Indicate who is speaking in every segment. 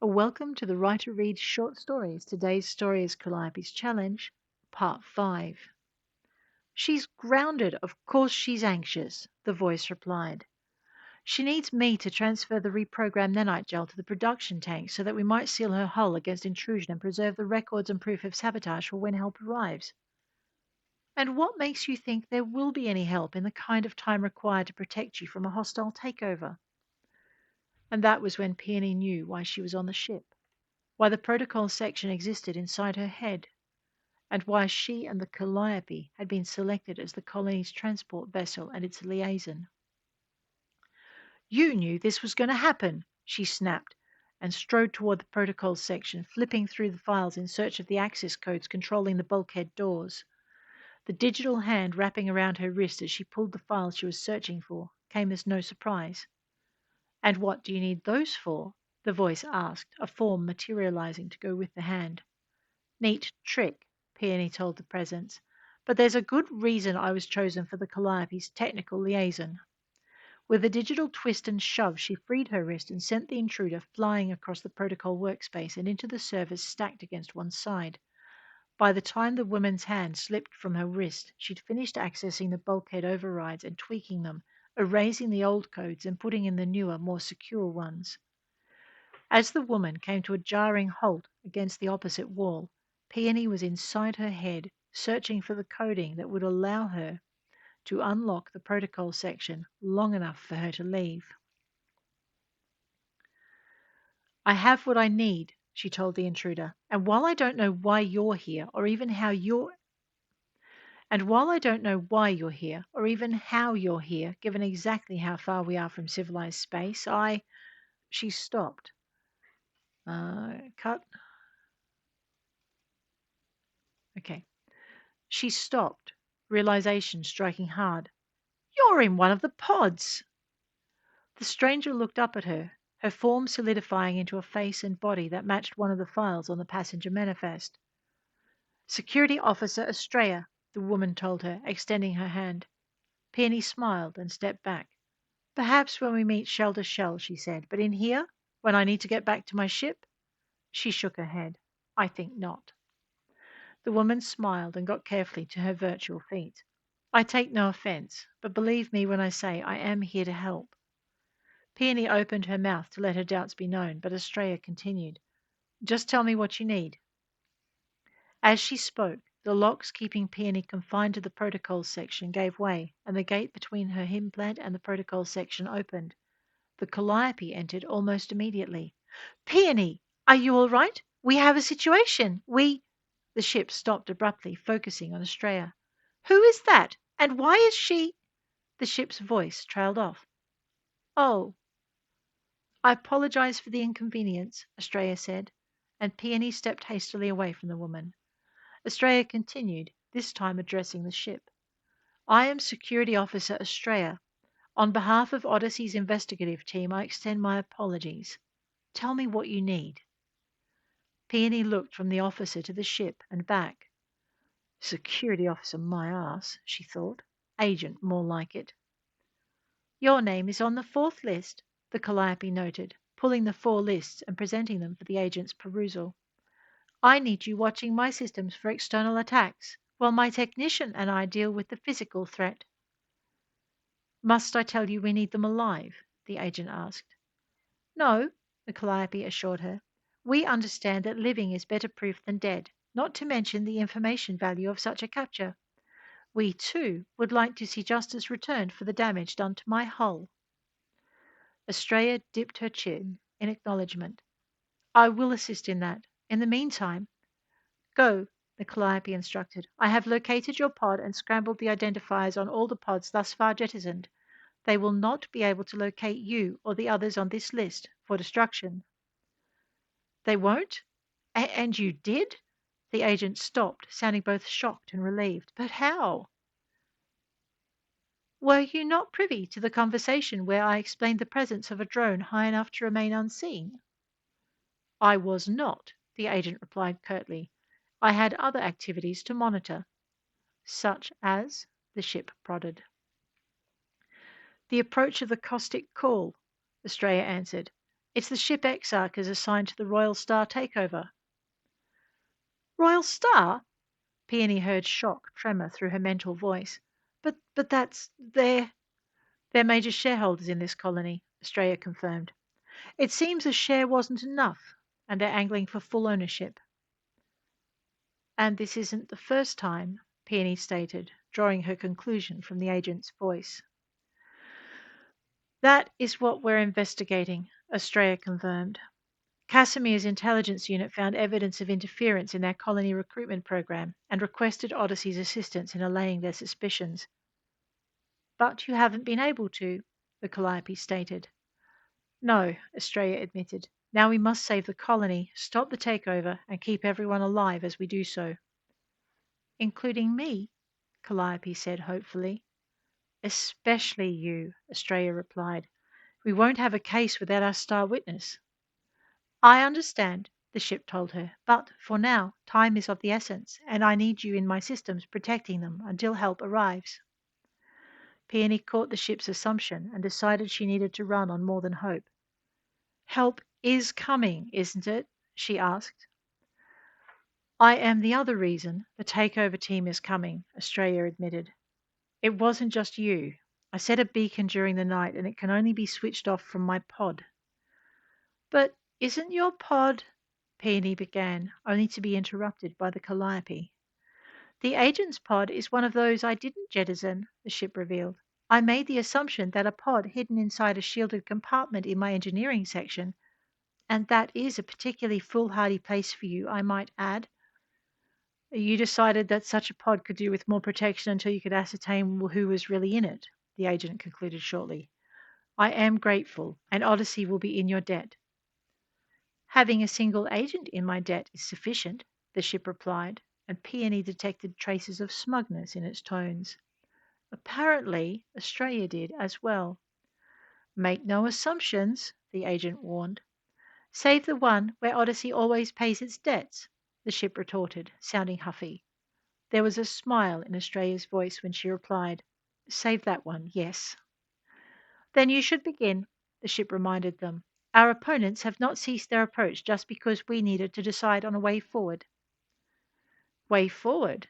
Speaker 1: Welcome to the Writer Reads Short Stories. Today's story is Calliope's Challenge, Part 5. She's grounded. Of course she's anxious, the voice replied. She needs me to transfer the reprogrammed nanite gel to the production tank so that we might seal her hull against intrusion and preserve the records and proof of sabotage for when help arrives. And what makes you think there will be any help in the kind of time required to protect you from a hostile takeover? And that was when Peony knew why she was on the ship. Why the protocol section existed inside her head, and why she and the Calliope had been selected as the colony's transport vessel and its liaison. You knew this was going to happen, she snapped, and strode toward the protocol section, flipping through the files in search of the access codes controlling the bulkhead doors. The digital hand wrapping around her wrist as she pulled the files she was searching for came as no surprise. And what do you need those for? The voice asked, a form materializing to go with the hand. Neat trick, Peony told the presence, but there's a good reason I was chosen for the Calliope's technical liaison. With a digital twist and shove, she freed her wrist and sent the intruder flying across the protocol workspace and into the servers stacked against one side. By the time the woman's hand slipped from her wrist, she'd finished accessing the bulkhead overrides and tweaking them, erasing the old codes and putting in the newer, more secure ones. As the woman came to a jarring halt against the opposite wall, Peony was inside her head, searching for the coding that would allow her to unlock the protocol section long enough for her to leave. I have what I need, she told the intruder, and while I don't know why you're here or even how you're here, given exactly how far we are from civilized space, She stopped. Cut. Okay. She stopped, realization striking hard. You're in one of the pods. The stranger looked up at her, her form solidifying into a face and body that matched one of the files on the passenger manifest. Security Officer Astraya, the woman told her, extending her hand. Peony smiled and stepped back. Perhaps when we meet shell to shell, she said, but in here, when I need to get back to my ship? She shook her head. I think not. The woman smiled and got carefully to her virtual feet. I take no offense, but believe me when I say I am here to help. Peony opened her mouth to let her doubts be known, but Astraya continued. Just tell me what you need. As she spoke, the locks keeping Peony confined to the protocol section gave way, and the gate between her implant and the protocol section opened. The Calliope entered almost immediately. Peony, are you all right? We have a situation. The ship stopped abruptly, focusing on Astraya. Who is that? And why is she? The ship's voice trailed off. Oh, I apologize for the inconvenience, Astraya said, and Peony stepped hastily away from the woman. Astraya continued, this time addressing the ship. I am Security Officer Astraya. On behalf of Odyssey's investigative team, I extend my apologies. Tell me what you need. Peony looked from the officer to the ship and back. Security officer, my ass, she thought. Agent, more like it. Your name is on the 4th list, the Calliope noted, pulling the 4 lists and presenting them for the agent's perusal. I need you watching my systems for external attacks, while my technician and I deal with the physical threat. Must I tell you we need them alive? The agent asked. No, the Calliope assured her. We understand that living is better proof than dead, not to mention the information value of such a capture. We, too, would like to see justice returned for the damage done to my hull. Astraya dipped her chin in acknowledgement. I will assist in that. In the meantime, go, the Calliope instructed. I have located your pod and scrambled the identifiers on all the pods thus far jettisoned. They will not be able to locate you or the others on this list for destruction. They won't? And you did? The agent stopped, sounding both shocked and relieved. But how? Were you not privy to the conversation where I explained the presence of a drone high enough to remain unseen? I was not, the agent replied curtly. I had other activities to monitor. Such as? The ship prodded. The approach of the caustic call, Astraya answered. It's the ship Exarch is assigned to the Royal Star takeover. Royal Star? Peony heard shock tremor through her mental voice. But that's they're major shareholders in this colony, Astraya confirmed. It seems a share wasn't enough, and they're angling for full ownership. And this isn't the first time, Peony stated, drawing her conclusion from the agent's voice. That is what we're investigating, Astraya confirmed. Casimir's intelligence unit found evidence of interference in their colony recruitment program and requested Odyssey's assistance in allaying their suspicions. But you haven't been able to, the Calliope stated. No, Astraya admitted. Now we must save the colony, stop the takeover, and keep everyone alive as we do so. Including me, Calliope said hopefully. Especially you, Astraya replied. We won't have a case without our star witness. I understand, the ship told her, but for now, time is of the essence, and I need you in my systems protecting them until help arrives. Peony caught the ship's assumption and decided she needed to run on more than hope. Help is coming, isn't it? She asked. I am the other reason the takeover team is coming, Astraya admitted. It wasn't just you. I set a beacon during the night and it can only be switched off from my pod. But isn't your pod? Peony began, only to be interrupted by the Calliope. The agent's pod is one of those I didn't jettison, the ship revealed. I made the assumption that a pod hidden inside a shielded compartment in my engineering section, and that is a particularly foolhardy place for you, I might add. You decided that such a pod could do with more protection until you could ascertain who was really in it, the agent concluded shortly. I am grateful, and Odyssey will be in your debt. Having a single agent in my debt is sufficient, the ship replied, and Peony detected traces of smugness in its tones. Apparently, Astraya did as well. Make no assumptions, the agent warned. Save the one where Odyssey always pays its debts, the ship retorted, sounding huffy. There was a smile in Astraya's voice when she replied, Save that one, yes. Then you should begin, the ship reminded them. Our opponents have not ceased their approach just because we needed to decide on a way forward. Way forward?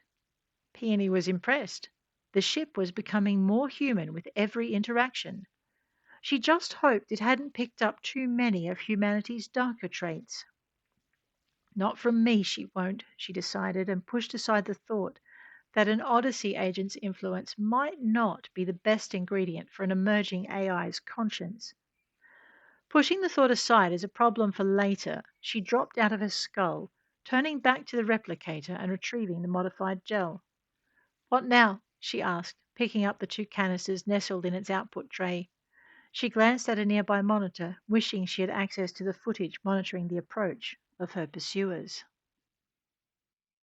Speaker 1: Peony was impressed. The ship was becoming more human with every interaction. She just hoped it hadn't picked up too many of humanity's darker traits. Not from me, she won't, she decided, and pushed aside the thought that an Odyssey agent's influence might not be the best ingredient for an emerging AI's conscience. Pushing the thought aside as a problem for later, she dropped out of her skull, turning back to the replicator and retrieving the modified gel. What now? She asked, picking up the 2 canisters nestled in its output tray. She glanced at a nearby monitor, wishing she had access to the footage monitoring the approach of her pursuers.